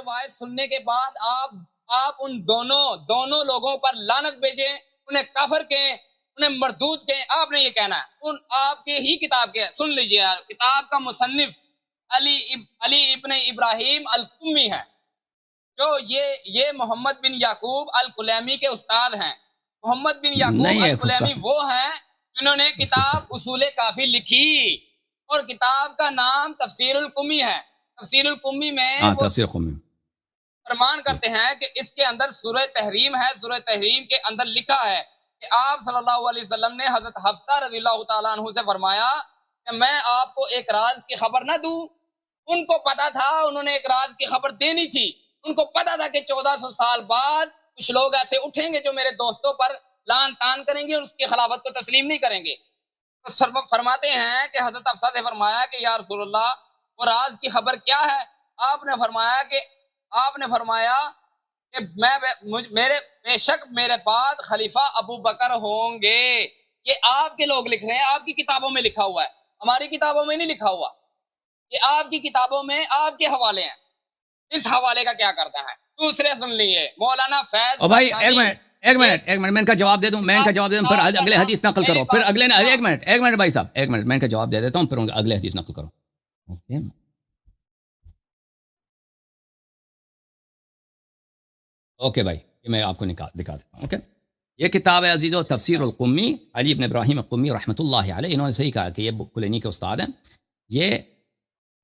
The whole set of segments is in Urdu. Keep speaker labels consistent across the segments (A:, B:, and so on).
A: روایت سننے کے بعد آپ ان دونوں لوگوں پر لعنت بھیجیں، انہیں کافر کہیں، انہیں مردود کہیں، آپ نے یہ کہنا ہے۔ آپ کے ہی کتاب کے سن لیجئے، کتاب کا مصنف علی ابن ابراہیم القمی ہے، جو یہ محمد بن یعقوب الکلیمی کے استاد ہیں۔ محمد بن یعقوب الکلیمی وہ ہیں جنہوں نے کتاب اصول کافی لکھی، اور کتاب کا نام تفسیر القمی ہے۔ تفسیر القمی میں
B: تفسیر قمی
A: فرمان کرتے ہیں کہ اس کے اندر سورہ تحریم ہے۔ سورہ تحریم کے اندر لکھا ہے کہ آپ صلی اللہ علیہ وسلم نے حضرت حفصہ رضی اللہ تعالیٰ عنہ سے فرمایا کہ میں آپ کو ایک راز کی خبر نہ دوں۔ ان کو پتا تھا، انہوں نے ایک راز کی خبر دینی تھی، ان کو پتا تھا کہ 1400 سال بعد کچھ لوگ ایسے اٹھیں گے جو میرے دوستوں پر لان تان کریں گے اور اس کی خلافت کو تسلیم نہیں کریں گے۔ تو فرماتے ہیں کہ حضرت حفصہ سے فرمایا کہ یا رسول اللہ وہ راز کی خبر کیا ہے؟ آپ نے فرمایا کہ بے شک میرے بعد خلیفہ ابو بکر ہوں گے۔ یہ آپ کے لوگ لکھ رہے ہیں، آپ کی کتابوں میں لکھا ہوا ہے، ہماری کتابوں میں نہیں لکھا ہوا، یہ آپ کی کتابوں میں آپ کے حوالے ہیں۔ اس حوالے کا کیا کرتا ہے؟ دوسرے سن لیے مولانا فیض
B: بھائی ایک منٹ میں ان کا جواب دے دوں، پھر اگلے حدیث نقل کرو، پھر اگلے ایک منٹ بھائی صاحب، ایک منٹ میں ان کا جواب دے دیتا ہوں، پھر اگلے حدیث نقل کرو۔ اوکے بھائی، یہ میں آپ کو دکھا دیتا ہوں۔ اوکے، یہ کتاب ہے عزیزو تفسیر القمی، علی ابن ابراہیم القمی رحمۃ اللہ علیہ، انہوں نے صحیح کہا کہ یہ کلینی کے استاد ہیں۔ یہ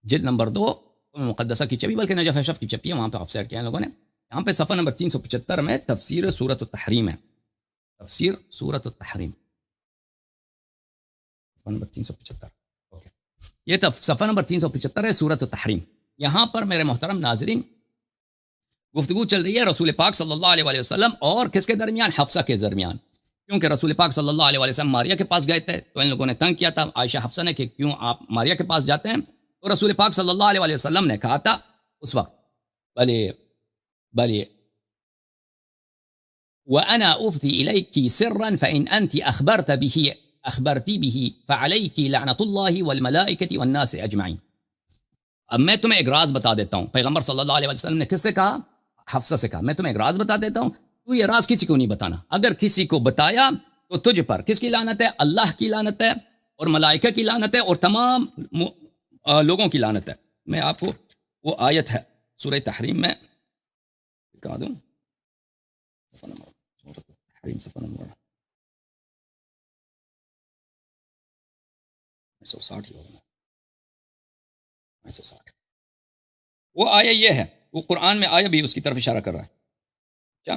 B: جلد نمبر 2 مقدسہ کی چپی، بلکہ نجف اشرف کی چپی ہے، وہاں پہ آفسیٹ کیا ہے لوگوں نے۔ یہاں پہ صفحہ نمبر 375 میں تفسیر سورۃ التحریم ہے، تفسیر سورۃ التحریم، صفحہ نمبر 375۔ اوکے، یہ صفحہ نمبر 375 ہے، سورۃ التحریم۔ یہاں پر میرے محترم ناظرین گفتگو چل رہی ہے رسول پاک صلی اللہ علیہ وسلم اور کس کے درمیان؟ حفصہ کے درمیان، کیونکہ رسول پاک صلی اللہ علیہ وسلم ماریہ کے پاس گئے تھے، تو ان لوگوں نے تنگ کیا تھا عائشہ حفصہ نے کہ کیوں آپ ماریہ کے پاس جاتے ہیں؟ تو رسول پاک صلی اللہ علیہ وسلم نے کہا تھا اس وقت، بلے وَأَنَا أُفْضِي إِلَيْكِ سِرًّا فَإِنْ أَنْتِ أَخْبَرْتِ بِهِ فَعَلَيْكِ لَعْنَةُ اللَّهِ وَالْمَلَائِكَةِ وَالنَّاسِ أَجْمَعِينَ۔ اب میں تمہیں ایک راز بتا دیتا ہوں۔ پیغمبر صلی اللہ علیہ وسلم نے کس سے کہا؟ حفصہ سے کہا میں تمہیں ایک راز بتا دیتا ہوں، تو یہ راز کسی کو نہیں بتانا، اگر کسی کو بتایا تو تجھ پر کس کی لعنت ہے؟ اللہ کی لعنت ہے، اور ملائکہ کی لعنت ہے، اور تمام لوگوں کی لعنت ہے۔ میں آپ کو وہ آیت ہے سورہ تحریم میں دکھا دوں، سورۃ تحریم صفحہ نمبر 160 ہی ہوگا، 160۔ وہ آیا یہ ہے، وہ قرآن میں آیا بھی اس کی طرف اشارہ کر رہا ہے۔ کیا؟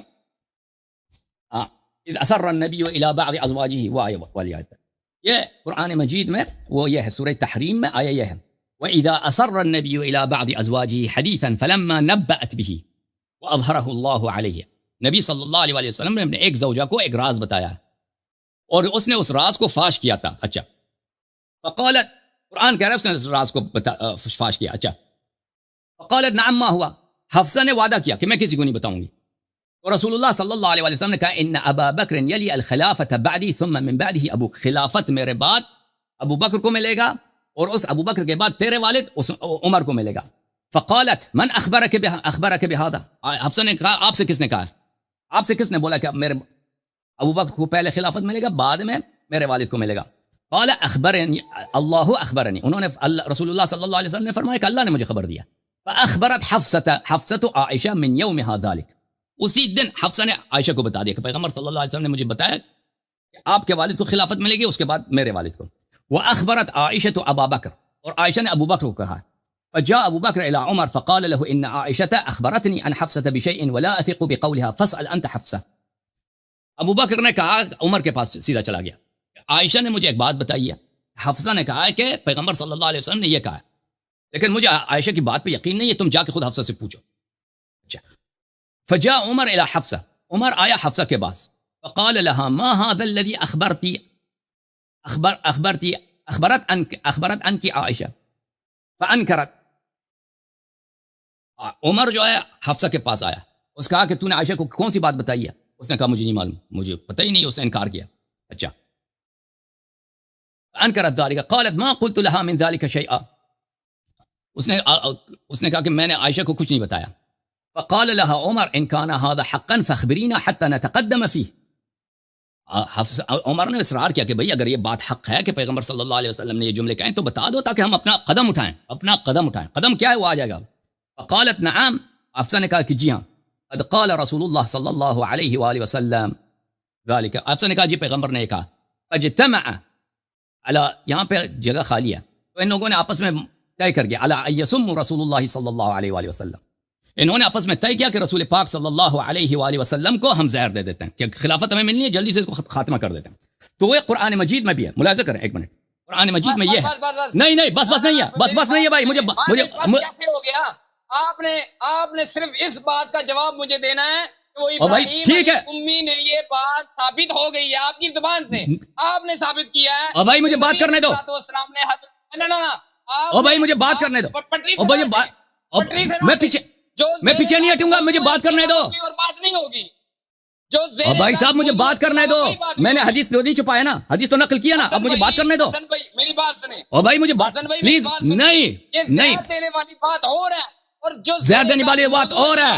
B: اذ اسر النبی الى بعض ازواجہ، وہ آیا والی آیت ہے، یہ قرآن مجید میں وہ یہ ہے، سورہ تحریم میں آیا یہ ہے، وَإِذَا أَسَرَّ النَّبِيُّ إِلَى بَعْضِ أَزْوَاجِهِ حَدِيثًا فَلَمَّا نَبَّأَتْ بِهِ وَأَظْهَرَهُ اللَّهُ عَلَيْهِ۔ نبی صلی اللہ علیہ وسلم نے ایک زوجہ کو ایک راز بتایا اور اس نے اس راز کو فاش کیا تھا۔ اچھا، فقالت، قرآن کہہ رہا ہے اس نے اس راز کو فاش کیا۔ اچھا، فقالت نعم ما ہوا، حفصہ نے وعدہ کیا کہ میں کسی کو نہیں بتاؤں گی، اور رسول اللہ صلی اللہ علیہ وسلم نے کہا ان ابا بکر یلی الخلافۃ بعدی ثم من بعدہ ابو، خلافت میرے بعد ابو بکر کو ملے گا، اور اس ابو بکر کے بعد تیرے والد عمر کو ملے گا۔ فقالت من اخبرک بہذا، حفصہ نے کہا آپ سے کس نے کہا، آپ سے کس نے بولا کہ میرے ابو بکر کو پہلے خلافت ملے گا بعد میں میرے والد کو ملے گا؟ قال اخبرنی اللہ اخبرنی، انہوں نے رسول اللہ صلی اللہ علیہ وسلم نے فرمایا کہ اللہ نے مجھے خبر دیا۔ فاخبرت حفصہ عائشہ من یومہا ذلک، اسی دن حفصہ نے عائشہ کو بتا دیا کہ پیغمبر صلی اللہ علیہ وسلم نے مجھے بتایا کہ آپ کے والد کو خلافت ملے گی، اس کے بعد میرے والد کو۔ وأخبرت عائشة أبا بكر، اور عائشہ نے ابو بکر کو کہا۔ فجاء ابو بکر الى عمر فقال له ان عائشة اخبرتني عن حفصة بشيء ولا اثق بقولها فاسأل انت حفصة۔ ابو بکر نے کہا، عمر کے پاس سیدھا چلا گیا، عائشہ نے مجھے ایک بات بتائی ہے، حفصہ نے کہا ہے کہ پیغمبر صلی اللہ علیہ وسلم نے یہ کہا ہے، لیکن مجھے عائشہ کی بات پہ یقین نہیں ہے، تم جا کے خود حفصہ سے پوچھو۔ اچھا، فجاء عمر الى حفصة، عمر آیا حفصہ کے پاس، فقال لها ما هذا الذي اخبرت انکی عائشہ فانکرت۔ عمر جو ہے حفصہ کے پاس آیا، اس کہا کہ تو نے عائشہ کو کون سی بات بتائی ہے؟ اس نے کہا مجھے نہیں معلوم، مجھے پتہ ہی نہیں، اس نے انکار کیا۔ اچھا، انکرت ذلك قالت ما قلت لها من ذلك شيئا، اس نے کہا کہ میں نے عائشہ کو کچھ نہیں بتایا۔ فقال لها عمر ان كان هذا حقا فاخبرينا حتى نتقدم فيه. عمر نے اصرار کیا کہ بھئی اگر یہ بات حق ہے کہ پیغمبر صلی اللہ علیہ وسلم نے یہ جملے کہیں تو بتا دو تاکہ ہم اپنا قدم اٹھائیں. قدم کیا ہے وہ آ جائے گا. فقالت نعم، حفصہ نے کہا کہ جی ہاں. قد قال رسول اللہ صلی اللہ علیہ وآلہ وسلم ذالک. حفصہ نے کہا جی پیغمبر نے کہا. فاجتمع علی، یہاں پہ جگہ خالی ہے تو ان لوگوں نے آپس میں طے کر گیا، علی یسم رسول اللہ صلی اللہ علیہ وآلہ وسلم، انہوں نے آپس میں طے کیا کہ رسول پاک صلی اللہ علیہ وآلہ وسلم کو ہم زہر دے دیتے ہیں کہ خلافت ہمیں ملنی ہے، جلدی سے اس کو خاتمہ کر دیتے ہیں. تو وہ قرآن مجید میں بھی ہے، ملاحظہ کریں ایک منٹ. قرآن مجید میں یہ ہے. نہیں بس نہیں ہے، بس نہیں ہے بھائی. مجھے
A: کیسے ہو گیا؟ آپ نے صرف اس بات کا جواب مجھے دینا ہے کہ وہ ابراہیم
B: ٹھیک ہے،
A: امی نے یہ بات ثابت ہو گئی ہے آپ کی زبان سے، آپ نے ثابت کیا ہے.
B: اور بھائی مجھے بات کرنے دو. او بھائی مجھے بات کرنے دو. میں پیچھے نہیں ہٹوں گا، مجھے بات کرنے دو.
A: اور بات نہیں ہوگی جو
B: بھائی صاحب مجھے بات کرنے دو. میں نے حدیث تو نہیں چھپایا نا، حدیث تو نقل کیا نا. اب مجھے بات کرنے دو.
A: میری بات سنیں.
B: او بھائی مجھے بات پلیز. نہیں
A: دینے والی بات اور ہے اور جو
B: زہر دینے والی بات اور ہے.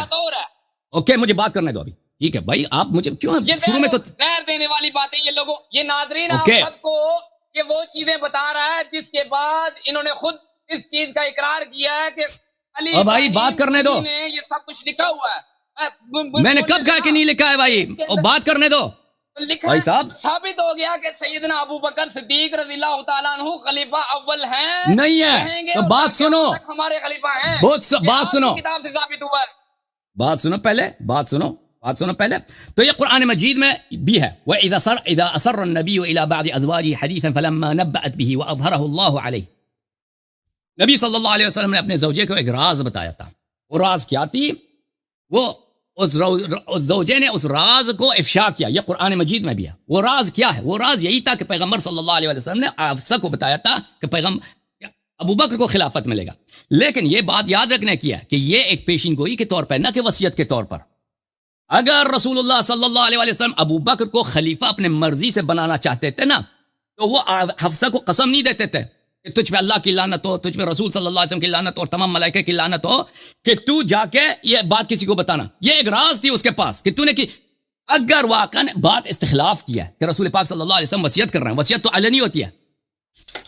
B: اوکے مجھے بات کرنے دو ابھی. ٹھیک ہے بھائی آپ مجھے کیوں شروع میں تو
A: زہر دینے والی باتیں یہ لوگوں، یہ ناظرین آپ سب کو یہ وہ چیزیں بتا رہا ہے جس کے بعد انہوں نے خود اس چیز کا اقرار کیا ہے کہ
B: او بھائی بات کرنے دو.
A: یہ سب کچھ لکھا ہوا ہے.
B: میں نے کب کہا کہ نہیں لکھا ہے بھائی؟ بات کرنے دو بھائی صاحب.
A: ثابت ہو گیا کہ سیدنا ابو بکر صدیق رضی اللہ تعالیٰ عنہ خلیفہ اول ہیں.
B: نہیں ہے تو بات سنو.
A: ہمارے خلیفہ ہیں.
B: بات سنو.
A: کتاب سے ثابت ہوا ہے.
B: بات سنو پہلے. بات سنو پہلے. تو یہ قرآن مجید میں بھی ہے. وَإِذَا أَسَرَّ النَّبِيُّ إِلَى بَعْضِ أَزْوَاجِهِ حَدِيثًا فَلَمَّا نَبَّأَتْ بِهِ وَأَظْهَرَهُ اللَّهُ عَلَيْهِ. نبی صلی اللہ علیہ وسلم نے اپنے زوجے کو ایک راز بتایا تھا. وہ راز کیا تھی؟ وہ اس زوجے نے اس راز کو افشا کیا. یہ قرآن مجید میں بھی ہے. وہ راز کیا ہے؟ وہ راز یہی تھا کہ پیغمبر صلی اللہ علیہ وسلم نے حفصہ کو بتایا تھا کہ ابو بکر کو خلافت ملے گا. لیکن یہ بات یاد رکھنے کی ہے کہ یہ ایک پیشین گوئی کے طور پر، نہ کہ وصیت کے طور پر. اگر رسول اللہ صلی اللہ علیہ وسلم ابو بکر کو خلیفہ اپنے مرضی سے بنانا چاہتے تھے نا، تو وہ حفصہ کو قسم نہیں دیتے تھے کہ تجھ پہ اللہ کی لعنت ہو، تجھ پہ رسول صلی اللہ علیہ وسلم کی لعنت ہو اور تمام ملائکہ کی لعنت ہو کہ تو جا کے یہ بات کسی کو بتانا. یہ ایک راز تھی اس کے پاس کہ تو نے کی. اگر واقعا بات استخلاف کیا ہے کہ رسول پاک صلی اللہ علیہ وسلم وصیت کر رہے ہیں، وصیت تو علنی ہوتی ہے.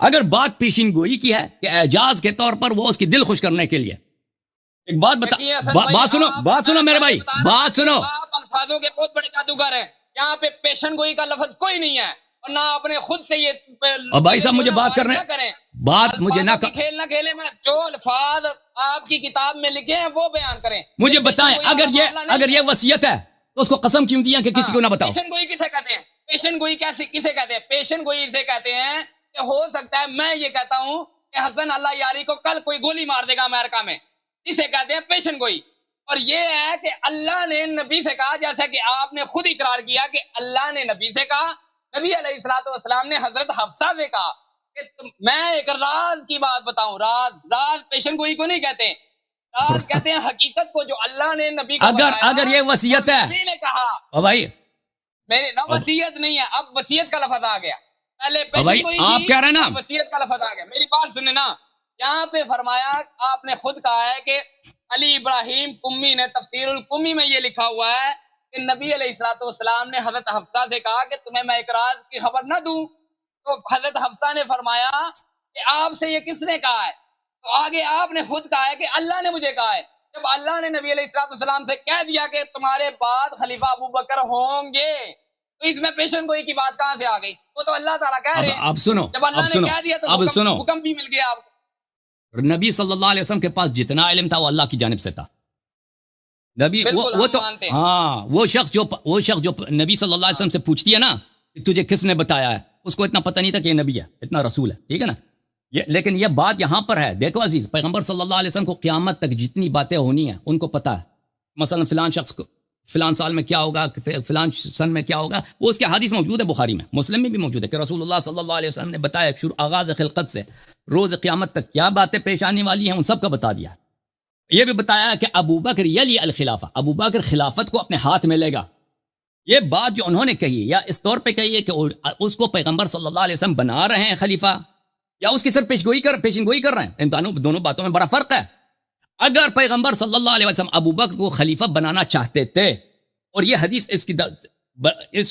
B: اگر بات پیشین گوئی کی ہے کہ اعجاز کے طور پر وہ اس کی دل خوش کرنے کے لیے ایک بات بات سنو میرے بھائی، بات سنو.
A: آپ الفاظوں کے بہت بڑے جادوگر ہیں. یہاں پہ پیشن گوئی کا لفظ کوئی نہیں ہے اور نہ اپنے خود سے یہ.
B: اور بھائی صاحب مجھے بات کرنے، بات مجھے نہ
A: کھیل نہ کھیلے. میں جو الفاظ آپ کی کتاب میں لکھے ہیں وہ بیان کریں.
B: مجھے بتائیں اگر یہ وصیت ہے تو اس کو قسم کیوں دیا کہ کسی کو نہ بتاؤ؟
A: پیشن گوئی کسے کہتے ہیں؟ پیشن گوئی کسے کہتے ہیں؟ پیشن گوئی اسے کہتے ہیں کہ ہو سکتا ہے میں یہ کہتا ہوں کہ حسن اللہ یاری کو کل کوئی گولی مار دے گا امریکہ میں، اسے کہتے ہیں پیشن گوئی. اور یہ ہے کہ اللہ نے نبی سے کہا، جیسا کہ آپ نے خود اقرار کیا کہ اللہ نے نبی سے کہا، نبی علیہ الصلوۃ والسلام نے حضرت حفصہ سے کہا کہ میں ایک راز کی بات بتاؤں. راز پیشن گوئی کو نہیں کہتے. راز کہتے ہیں حقیقت کو جو اللہ نے نبی کو
B: اگر یہ وصیت ہے،
A: نبی نے کہا.
B: او بھائی
A: میرے نہ وصیت نہیں ہے، اب وصیت کا لفظ آ گیا. پہلے
B: بھائی آپ کہہ رہے ہیں نا
A: وصیت کا لفظ آ گیا. میری بات سنیں نا. یہاں پہ فرمایا، آپ نے خود کہا ہے کہ علی ابراہیم قمی نے تفسیر القمی میں یہ لکھا ہوا ہے کہ نبی علیہ الصلوۃ والسلام نے حضرت حفصہ سے کہا کہ تمہیں میں ایک راز کی خبر نہ دوں. تو حضرت حفصہ نے فرمایا کہ آپ سے یہ کس نے کہا ہے؟ تو آگے آپ نے خود کہا ہے کہ اللہ نے مجھے کہا ہے. جب اللہ نے نبی علیہ الصلوۃ والسلام سے کہہ دیا کہ تمہارے بعد خلیفہ ابو بکر ہوں گے، تو اس میں پیشن گوئی کی بات کہاں سے آ گئی؟ وہ تو اللہ تعالیٰ کہہ رہے ہیں.
B: اب سنو،
A: جب اللہ نے کہہ دیا تو حکم بھی مل گیا آپ کو.
B: نبی صلی اللہ علیہ وسلم کے پاس جتنا علم تھا وہ اللہ کی جانب سے تھا. نبی وہ تو ہاں وہ شخص جو نبی صلی اللہ علیہ وسلم سے پوچھتی ہے نا کہ تجھے کس نے بتایا ہے، اس کو اتنا پتہ نہیں تھا کہ یہ نبی ہے، اتنا رسول ہے. ٹھیک ہے نا. لیکن یہ بات یہاں پر ہے. دیکھو عزیز، پیغمبر صلی اللہ علیہ وسلم کو قیامت تک جتنی باتیں ہونی ہیں ان کو پتہ ہے. مثلا فلان شخص کو فلان سال میں کیا ہوگا، فلان سن میں کیا ہوگا، وہ اس کے حدیث موجود ہے، بخاری میں، مسلم میں بھی موجود ہے کہ رسول اللہ صلی اللہ علیہ وسلم نے بتایا شروع آغاز خلقت سے روز قیامت تک کیا باتیں پیش آنے والی ہیں، ان سب کا بتا دیا. یہ بھی بتایا کہ ابو بکر یلی الخلافہ، ابو بکر خلافت کو اپنے ہاتھ میں لے گا. یہ بات جو انہوں نے کہی یا اس طور پہ کہی ہے کہ اس کو پیغمبر صلی اللہ علیہ وسلم بنا رہے ہیں خلیفہ، یا اس کی صرف پیشن گوئی کر رہے ہیں. ان دونوں باتوں میں بڑا فرق ہے. اگر پیغمبر صلی اللہ علیہ وسلم ابو بکر کو خلیفہ بنانا چاہتے تھے، اور یہ حدیث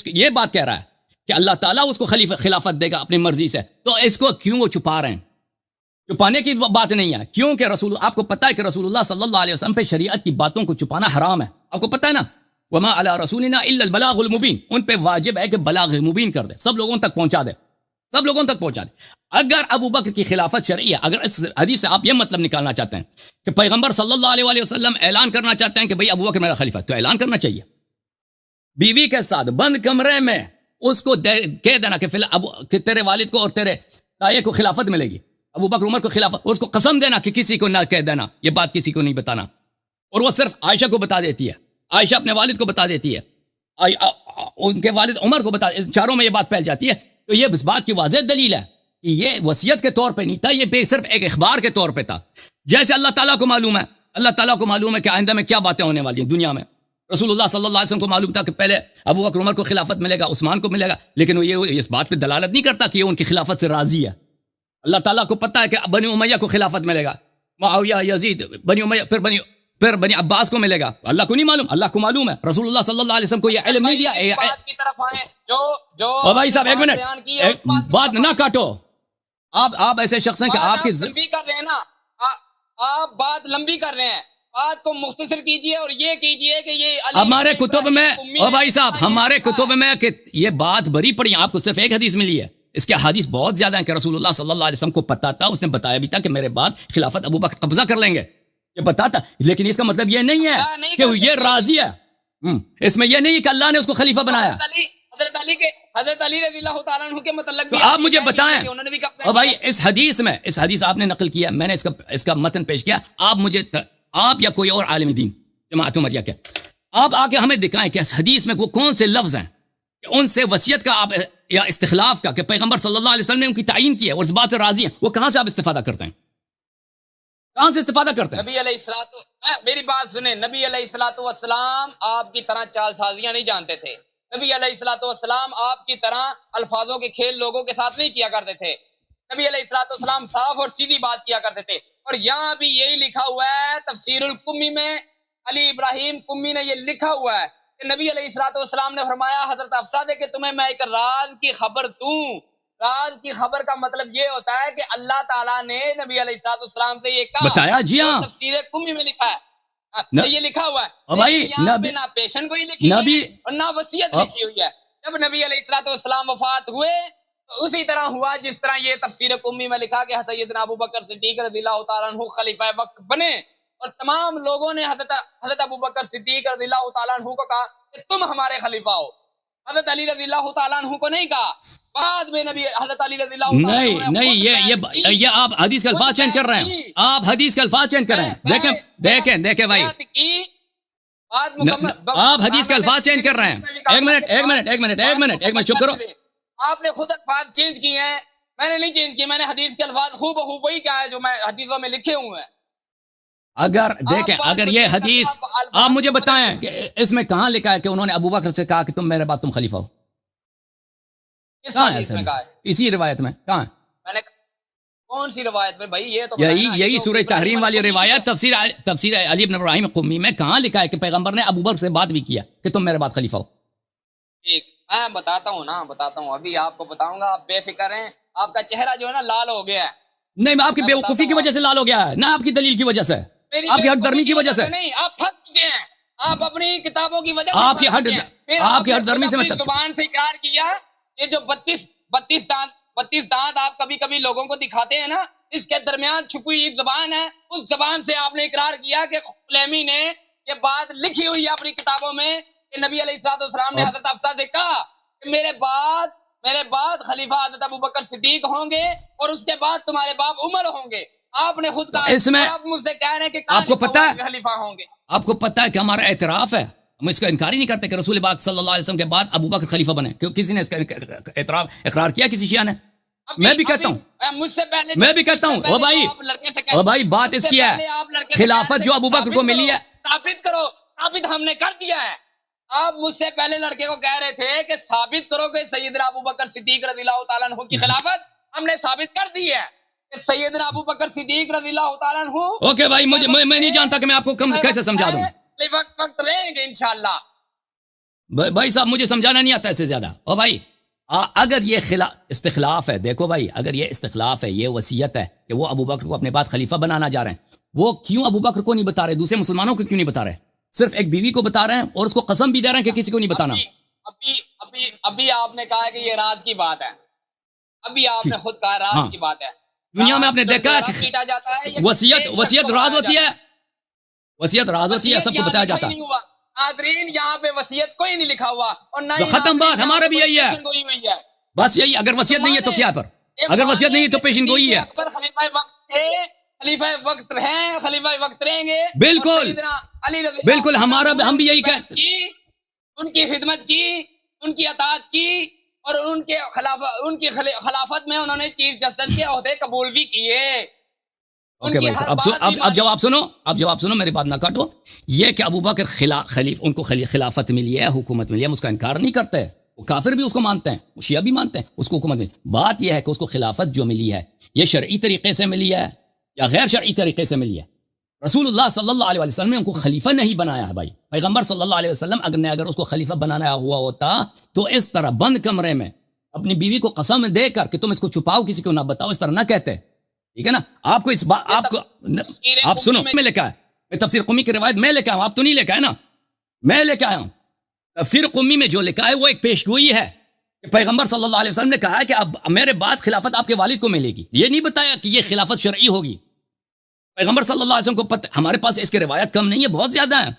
B: یہ بات کہہ رہا ہے کہ اللہ تعالیٰ اس کو خلافت دے گا اپنی مرضی سے، تو اس کو کیوں وہ چھپا رہے ہیں؟ چھپانے کی بات نہیں ہے، کیونکہ آپ کو پتا ہے کہ رسول اللہ صلی اللہ علیہ وسلم پہ شریعت کی باتوں کو چھپانا حرام ہے، آپ کو پتا ہے نا، وما علی رسولنا الا البلاغ المبین، ان پہ واجب ہے کہ بلاغ مبین کر دے، سب لوگوں تک پہنچا دے، سب لوگوں تک پہنچا دے۔ اگر ابو بکر کی خلافت شرعی ہے، اگر اس حدیث سے آپ یہ مطلب نکالنا چاہتے ہیں کہ پیغمبر صلی اللہ علیہ وسلم اعلان کرنا چاہتے ہیں کہ بھئی ابو بکر میرا خلیفہ، تو اعلان کرنا چاہیے، بیوی کے ساتھ بند کمرے میں اس کو کہہ دینا کہ تیرے والد کو اور تیرے تائے کو خلافت ملے گی، ابو بکر عمر کو خلافت، اس کو قسم دینا کہ کسی کو نہ کہہ دینا، یہ بات کسی کو نہیں بتانا، اور وہ صرف عائشہ کو بتا دیتی ہے، عائشہ اپنے والد کو بتا دیتی ہے، ان کے والد عمر کو بتا، چاروں میں یہ بات پھیل جاتی ہے، تو یہ اس بات کی واضح دلیل ہے کہ یہ وصیت کے طور پہ نہیں تھا، یہ صرف ایک اخبار کے طور پہ تھا، جیسے اللہ تعالیٰ کو معلوم ہے، اللہ تعالیٰ کو معلوم ہے کہ آئندہ میں کیا باتیں ہونے والی ہیں دنیا میں، رسول اللہ صلی اللہ علیہ وسلم کو معلوم تھا کہ پہلے ابو بکر عمر کو خلافت ملے گا، عثمان کو ملے گا، لیکن وہ یہ اس بات پہ دلالت نہیں کرتا کہ یہ ان کی خلافت سے راضی ہے۔ اللہ تعالیٰ کو پتا ہے کہ بنی امیہ کو خلافت ملے گا، معاویہ، یزید، بنی امیہ، پھر بنی عباس کو ملے گا، اللہ کو نہیں معلوم، اللہ کو معلوم ہے، رسول اللہ صلی اللہ علیہ وسلم کو یہ علم نہیں دیا۔ اور بھائی صاحب ایک منٹ، بات نہ کاٹو، آپ ایسے شخص ہیں کہ آپ کی
A: لمبی کر رہے ہیں نا، آپ بات لمبی کر رہے ہیں، بات کو مختصر کیجئے اور یہ کیجئے کہ یہ
B: ہمارے کتب میں، اور بھائی صاحب ہمارے کتب میں کہ یہ بات بری پڑی، آپ کو صرف ایک حدیث ملی ہے، اس کے حدیث بہت زیادہ ہیں کہ رسول اللہ صلی اللہ علیہ وسلم کو پتا تھا، اس نے بتایا بھی تھا کہ میرے بعد خلافت ابو بکر قبضہ کر لیں گے، یہ پتا تھا، لیکن اس کا مطلب یہ نہیں ہے کہ یہ راضی ہے، اس میں یہ نہیں کہ اللہ نے اس کو خلیفہ بنایا۔
A: حضرت علی رضی اللہ تعالیٰ عنہ کے متعلق
B: تو آپ مجھے بتائیں، اور بھائی اس حدیث آپ نے نقل کیا، میں نے اس کا متن پیش کیا، آپ یا کوئی اور عالم دین جماعت عمریہ کے، آپ آ کے ہمیں دکھائیں کہ اس حدیث میں وہ کون سے لفظ ہیں کہ ان سے وصیت کا آپ یا استخلاف کا کہ پیغمبر صلی اللہ علیہ وسلم نے ان کی تعین کی ہے اور اس بات سے راضی ہیں، وہ کہاں سے آپ استفادہ کرتے ہیں، کہاں سے استفادہ کرتے ہیں؟
A: نبی علیہ الصلوۃ، میری بات سنیں، نبی علیہ الصلوۃ والسلام آپ کی طرح چال سازیاں نہیں جانتے تھے، نبی علیہ الصلوۃ والسلام آپ کی طرح الفاظوں کے کھیل لوگوں کے ساتھ نہیں کیا کرتے تھے، نبی علیہ الصلوۃ والسلام صاف اور سیدھی بات کیا کرتے تھے، اور یہاں بھی یہی لکھا ہوا ہے تفسیر القمی میں، علی ابراہیم قمی نے یہ لکھا ہوا ہے کہ نبی علیہ الصلوۃ والسلام نے فرمایا حضرت حفصہ سے کہ تمہیں میں ایک راز کی خبر دوں، راز کی خبر کا مطلب یہ ہوتا ہے کہ اللہ تعالیٰ نے نبی علیہ الصلوۃ والسلام سے یہ کہا،
B: بتایا جی ہاں،
A: تفسیر قمی میں لکھا ہے، یہ لکھا ہوا ہے،
B: بھائی
A: نہ پیشن کوئی لکھی ہے اور نہ وصیت لکھی ہوئی ہے، جب نبی علیہ الصلوۃ والسلام وفات ہوئے تو اسی طرح ہوا جس طرح یہ تفسیر قمی میں لکھا کہ سیدنا ابو بکر صدیق رضی اللہ تعالیٰ عنہ خلیفہ وقت بنے، اور تمام لوگوں نے حضرت ابو بکر صدیق رضی اللہ تعالیٰ عنہ کو کہا کہ تم ہمارے خلیفہ ہو، حضرت علی رضی اللہ تعالیٰ عنہ کو نہیں کہا، بعد میں نبی حضرت علی رضی اللہ تعالیٰ عنہ
B: نہیں، یہ آپ حدیث کے الفاظ چینج کر رہے ہیں، آپ حدیث کے الفاظ چینج کر رہے ہیں، دیکھیں بھائی، آپ حدیث کے الفاظ چینج کر رہے ہیں، ایک منٹ چپ کرو،
A: آپ نے خود الفاظ چینج کیے ہیں، میں نے نہیں چینج کیے، میں نے حدیث کے الفاظ خوب بخوب وہی کہا ہے جو میں حدیثوں میں لکھے ہوئے ہیں۔
B: اگر دیکھیں، اگر یہ حدیث آپ مجھے بتائیں کہ اس میں کہاں لکھا ہے کہ انہوں نے ابو بکر سے کہا کہ تم میرے بعد تم خلیفہ ہو، کہاں ہے؟ اسی روایت میں کہاں ہے؟
A: میں نے کون سی روایت میں بھائی؟ یہ تو
B: یہی سورہ تحریم والی روایت تفسیر علی بن ابراہیم قمی میں کہاں لکھا ہے کہ پیغمبر نے ابو بکر سے بات بھی کیا کہ تم میرے بعد خلیفہ ہو؟
A: ٹھیک، میں بتاتا ہوں، ابھی آپ کو بتاؤں گا، آپ بے فکر ہیں، آپ کا چہرہ جو ہے نا لال ہو گیا ہے،
B: نہیں آپ کی بیوقوفی کی وجہ سے لال ہو گیا ہے، نہ آپ کی دلیل کی وجہ سے، آپ کی ہٹ درمی کی وجہ سے
A: نہیں، آپ پھنس چکے ہیں، آپ اپنی کتابوں کی وجہ سے
B: آپ کی ہٹ درمی سے
A: زبان سے اقرار کیا، یہ جو 32 دانت آپ کبھی کبھی لوگوں کو دکھاتے ہیں نا، اس کے درمیان چھپی ہوئی زبان ہے، اس زبان سے آپ نے اقرار کیا کہ خلیمی نے یہ بات لکھی ہوئی ہے اپنی کتابوں میں کہ نبی علیہ الصلوۃ والسلام نے حضرت حفصہ سے کہا کہ میرے بعد خلیفہ حضرت ابو بکر صدیق ہوں گے اور اس کے بعد تمہارے باپ عمر ہوں گے، آپ نے خود کہا،
B: اس میں
A: آپ مجھ سے کہہ رہے ہیں کہ
B: آپ کو پتا ہے
A: خلیفہ ہوں گے،
B: آپ کو پتا ہے کہ ہمارا اعتراف ہے، ہم اس کا انکار ہی نہیں کرتے کہ رسول پاک صلی اللہ علیہ وسلم کے بعد ابو بکر خلیفہ بنے، کیوں کسی نے اس کا اقرار کیا کسی شیعہ نے؟ میں بھی کہتا ہوں،
A: مجھ سے پہلے
B: میں بھی کہتا ہوں، او بھائی بات اس کی ہے، خلافت جو ابو بکر کو ملی ہے،
A: ثابت ہم نے کر دیا ہے، آپ مجھ سے پہلے لڑکے کو کہہ رہے تھے کہ ثابت کرو کہ سیدنا ابو بکر صدیق رضی اللہ تعالیٰ عنہ کی خلافت، ہم نے ثابت کر دی ہے، کہ سیدنا ابو بکر صدیق رضی اللہ تعالیٰ عنہ
B: اوکے بھائی، میں نہیں جانتا کہ میں آپ کو کیسے سمجھا دوں.
A: وقت رہیں گے انشاءاللہ.
B: بھائی صاحب مجھے سمجھانا نہیں آتا اس سے زیادہ. او بھائی اگر یہ استخلاف ہے، دیکھو بھائی اگر یہ استخلاف ہے، یہ وصیت ہے کہ وہ ابو بکر کو اپنے بعد خلیفہ بنانا جا رہے ہیں، وہ کیوں ابو بکر کو نہیں بتا رہے؟ دوسرے مسلمانوں کو کیوں نہیں بتا رہے؟ صرف ایک بیوی کو بتا رہے ہیں اور اس کو قسم بھی دے رہے ہیں کہ کسی کو نہیں بتانا.
A: ابھی آپ نے کہا کہ یہ راز کی بات ہے. ابھی آپ نے خود کہا راز کی بات ہے.
B: دنیا میں آپ نے دیکھا ہے کہ وصیت راز ہوتی ہے، وصیت راز ہوتی ہے، سب کو بتایا جاتا ہے.
A: ناظرین یہاں پہ وصیت کوئی نہیں لکھا ہوا، اور نہ
B: ختم بات. ہمارا بھی یہی ہے، بس یہی. اگر وصیت نہیں ہے تو کیا پر؟ اگر وصیت نہیں ہے تو پیشن گوئی ہے.
A: خلیفہ وقت ہیں، خلیفہ وقت رہیں گے.
B: بالکل بالکل، ہمارا ہم بھی یہی کہتے ہیں.
A: ان کی خدمت کی، ان کی اطاعت کی، اور ان کی خلافت میں انہوں نے چیف جسٹس کے عہدے قبول بھی کیے.
B: اوکے بھائی صاحب، اب جواب سنو، میری بات نہ کاٹو. یہ کہ ابو بکر ان کو خلافت ملی ہے، حکومت ملی ہے، ہم اس کا انکار نہیں کرتے. وہ کافر بھی اس کو مانتے ہیں، وہ شیعہ بھی مانتے ہیں اس کو حکومت ملی. بات یہ ہے کہ اس کو خلافت جو ملی ہے یہ شرعی طریقے سے ملی ہے یا غیر شرعی طریقے سے ملی ہے. رسول اللہ صلی اللہ علیہ وسلم نے ان کو خلیفہ نہیں بنایا ہے. بھائی پیغمبر صلی اللہ علیہ وسلم اگر اس کو خلیفہ بنانا ہوا ہوتا تو اس طرح بند کمرے میں اپنی بیوی کو قسم دے کر کہ تم اس کو چھپاؤ، کسی کو نہ بتاؤ، اس طرح نہ کہتے. ٹھیک ہے نا؟ آپ کو اس بات آپ سنو، میں لے کے آیا، میں تفسیر قمی کی روایت میں لے کے آیا ہوں، آپ تو نہیں لے کے آئے نا، میں لے کے آیا ہوں. تفسیر قمی میں جو لکھا ہے وہ ایک پیشگوئی ہے کہ پیغمبر صلی اللہ علیہ وسلم نے کہا ہے کہ اب میرے بعد خلافت آپ کے والد کو ملے گی. یہ نہیں بتایا کہ یہ خلافت شرعی ہوگی. پیغمبر صلی اللہ علیہ وسلم کو پتہ، ہمارے پاس اس کی روایت کم نہیں ہے، بہت زیادہ ہے.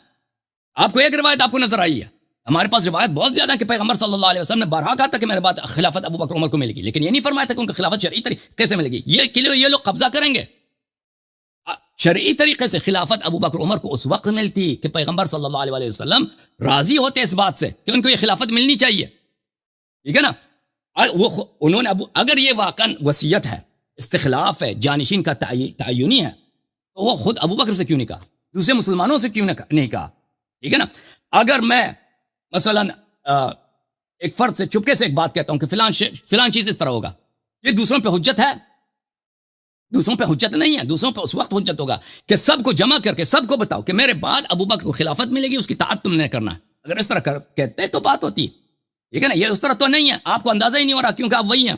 B: آپ کو ایک روایت آپ کو نظر آئی ہے، ہمارے پاس روایت بہت زیادہ ہے کہ پیغمبر صلی اللہ علیہ وسلم نے بارہا کہا تھا کہ میرے بعد خلافت ابو بکر عمر کو ملے گی، لیکن یہ نہیں فرمایا تھا کہ ان کو خلافت شرعی طریقے سے ملے گی. یہ لوگ قبضہ کریں گے. شرعی طریقے سے خلافت ابو بکر عمر کو اس وقت ملتی کہ پیغمبر صلی اللہ علیہ وسلم راضی ہوتے اس بات سے کہ ان کو یہ خلافت ملنی چاہیے. ٹھیک ہے نا؟ انہوں نے اگر یہ واقعا وصیت ہے، استخلاف ہے، جانشین کا تعینی ہے، تو وہ خود ابو بکر سے کیوں نہیں کہا؟ دوسرے مسلمانوں سے کیوں نہیں کہا؟ ٹھیک ہے نا؟ اگر میں مثلا ایک فرد سے چپکے سے ایک بات کہتا ہوں کہ فلان چیز اس طرح ہوگا، یہ دوسروں پہ حجت ہے؟ دوسروں پہ حجت نہیں ہے. دوسروں پہ اس وقت حجت ہوگا کہ سب کو جمع کر کے سب کو بتاؤ کہ میرے بعد ابو بکر کو خلافت ملے گی، اس کی طاعت تم نے کرنا ہے. اگر اس طرح کہتے تو بات ہوتی. ٹھیک ہے نا؟ یہ اس طرح تو نہیں ہے. آپ کو اندازہ ہی نہیں ہو رہا کیونکہ آپ وہی ہیں.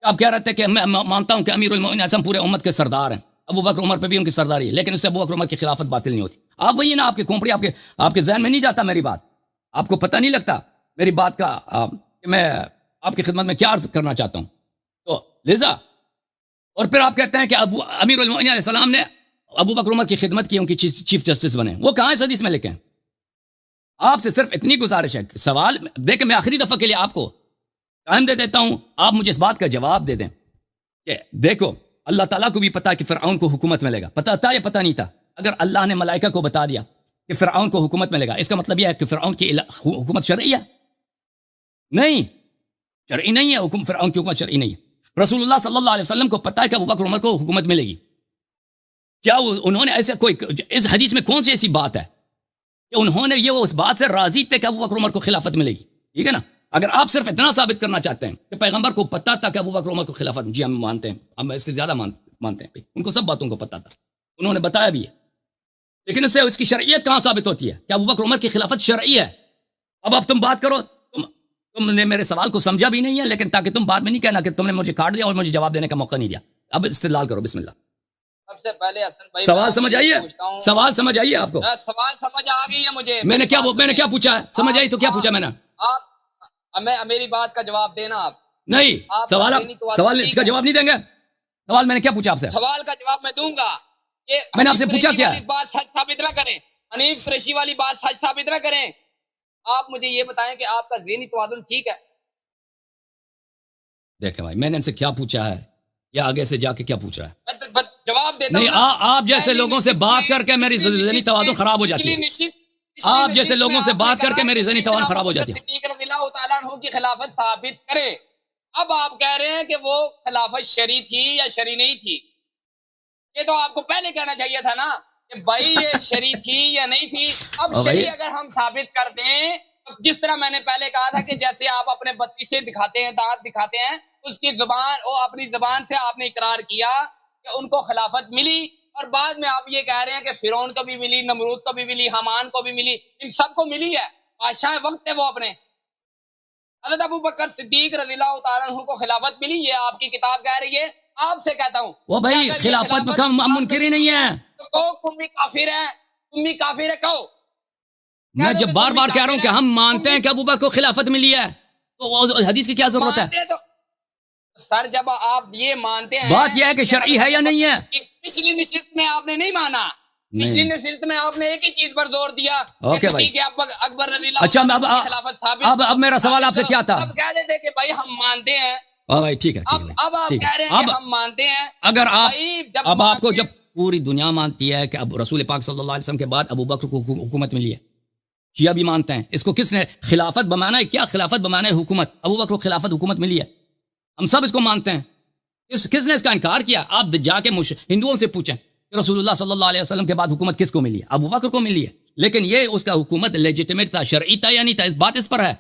B: آپ کہہ رہے تھے کہ میں مانتا ہوں کہ امیر المومنین اعظم پورے امت کے سردار ہیں، ابو بکر عمر پہ بھی ان کی سرداری ہے، لیکن اس سے ابو بکر عمر کی خلافت باطل نہیں ہوتی. آپ وہی نا، آپ کی کھوپڑی آپ کے ذہن میں نہیں جاتا میری بات، آپ کو پتہ نہیں لگتا میری بات کا کہ میں آپ کی خدمت میں کیا عرض کرنا چاہتا ہوں. تو لذا اور پھر آپ کہتے ہیں کہ امیر المومنین علیہ السلام نے ابو بکر عمر کی خدمت کی، ان کی چیف جسٹس بنے. وہ کہاں ہے حدیث میں لکھے ہیں؟ آپ سے صرف اتنی گزارش ہے کہ سوال دے کے میں آخری دفعہ کے لیے آپ کو ٹائم دے دیتا ہوں، آپ مجھے اس بات کا جواب دے دیں کہ دیکھو اللہ تعالیٰ کو بھی پتا کہ فرعون کو حکومت ملے گا. پتا تھا یا پتا نہیں تھا؟ اگر اللہ نے ملائکہ کو بتا دیا کہ فرعون کو حکومت ملے گا، اس کا مطلب یہ ہے کہ فرعون کی حکومت شرعی ہے؟ نہیں، شرعی نہیں ہے. فرعون کی حکومت شرعی نہیں ہے. رسول اللہ صلی اللہ علیہ وسلم کو پتا ہے کہ ابو بکر عمر کو حکومت ملے گی. کیا انہوں نے ایسے کوئی اس حدیث میں کون سی ایسی بات ہے کہ انہوں نے یہ اس بات سے راضی تھے کہ ابو بکر عمر کو خلافت ملے گی؟ ٹھیک ہے نا؟ اگر آپ صرف اتنا ثابت کرنا چاہتے ہیں کہ پیغمبر کو پتا تھا کہ ابو بکر عمر کو خلافت، جی ہم مانتے ہیں، ہم اس سے زیادہ مانتے ہیں. ان کو سب باتوں کو پتا تھا، انہوں نے بتایا بھی ہے، لیکن اس سے اس کی شرعیت کہاں ثابت ہوتی ہے کہ ابو بکر عمر کی خلافت شرعی ہے؟ اب تم بات کرو. تم نے میرے سوال کو سمجھا بھی نہیں ہے، لیکن تاکہ تم بعد میں نہیں کہنا کہ تم نے مجھے کاٹ دیا اور مجھے جواب دینے کا موقع نہیں دیا. اب استدلال کرو، بسم اللہ.
A: سب سے پہلے حسن بھائی
B: سوال سمجھ آئیے، سوال سمجھ آئیے آپ کو؟
A: سوال سمجھ آ گئی ہے مجھے.
B: میں نے کیا پوچھا ہے؟ سمجھ آئی تو کیا پوچھا میں نے؟
A: آپ میری بات کا جواب دینا. آپ
B: نہیں، سوال اس کا جواب نہیں دیں گے؟ سوال میں نے کیا پوچھا آپ سے؟
A: سوال کا جواب میں دوں گا.
B: میں نے آپ سے پوچھا کیا ہے؟
A: بات سچ ثابت نہ کریں، حنیف قریشی والی بات سچ ثابت نہ کریں. آپ مجھے یہ بتائیں کہ آپ کا ذہنی توازن ٹھیک ہے؟
B: دیکھیں بھائی، میں نے ان سے کیا پوچھا ہے یا آگے سے جا کے کیا پوچھ رہا ہے؟
A: جواب دیتا
B: نہیں. آپ جیسے لوگوں سے بات کر کے میری ذہنی توازن خراب ہو جاتی ہے. آپ جیسے لوگوں سے بات کر کے میری ذہنی توازن خراب ہو جاتی ہے.
A: اللہ تعالیٰ عنہ کی خلافت ثابت کرے. اب آپ کہہ رہے ہیں کہ وہ خلافت شرعی تھی یا شرعی نہیں تھی. یہ تو آپ کو پہلے کہنا چاہیے تھا نا کہ بھائی یہ شرعی تھی یا نہیں تھی. اب شرعی اگر ہم ثابت کر دیں، جس طرح میں نے پہلے کہا تھا کہ جیسے آپ اپنے بتی سے دکھاتے ہیں، دانت دکھاتے ہیں، اس کی زبان، وہ اپنی زبان سے آپ نے اقرار کیا کہ ان کو خلافت ملی، اور بعد میں آپ یہ کہہ رہے ہیں کہ فرعون کو بھی ملی، نمرود کو بھی ملی، حامان کو بھی ملی، ان سب کو ملی ہے، بادشاہ وقت ہے وہ اپنے۔ حضرت ابو بکر صدیق رضی اللہ تعالیٰ عنہ کو خلافت ملی، یہ آپ کی کتاب کہہ رہی ہے، آپ سے کہتا ہوں
B: وہ بھائی خلافت کا منکر ہی نہیں ہے،
A: تو کہو تم بھی کافر ہے، تم بھی کافر ہے، کہو۔
B: میں جب بار بار کہہ رہا ہوں کہ ہم مانتے ہیں کہ ابو بکر کو خلافت ملی ہے، تو حدیث کی کیا ضرورت ہے؟
A: مانتے تو سر جب آپ یہ مانتے ہیں،
B: بات یہ ہے کہ شرعی ہے یا نہیں ہے؟
A: پچھلی نشست میں آپ نے نہیں مانا، پچھلی نشست میں آپ نے ایک ہی چیز پر زور دیا
B: اوکے بھائی،
A: کہ اکبر رضی اللہ
B: اچھا
A: عنہ کی خلافت ثابت۔
B: اب میرا سوال آپ سے کیا تھا؟
A: اب کہہ دیتے کہ بھائی ہم مانتے ہیں،
B: بھائی ٹھیک ہے،
A: اب آپ کہہ رہے ہیں کہ ہم مانتے ہیں،
B: اگر آپ اب آپ کو
A: مانتے
B: جب پوری دنیا مانتی ہے کہ اب رسول پاک صلی اللہ علیہ وسلم کے بعد ابو بکر کو حکومت ملی ہے، شیعہ بھی مانتے ہیں، اس کو کس نے خلافت بمانا ہے؟ کیا خلافت بمانا ہے؟ حکومت، ابو بکر کو خلافت حکومت ملی ہے، ہم سب اس کو مانتے ہیں، کس نے اس کا انکار کیا؟ آپ جا کے ہندوؤں سے پوچھیں کہ رسول اللہ صلی اللہ علیہ وسلم کے بعد حکومت کس کو ملی ہے؟ ابو بکر کو ملی ہے، لیکن یہ اس کا حکومت لیجیٹمیٹ تھا، شرعی تھا یا نہیں تھا، اس بات اس پر ہے۔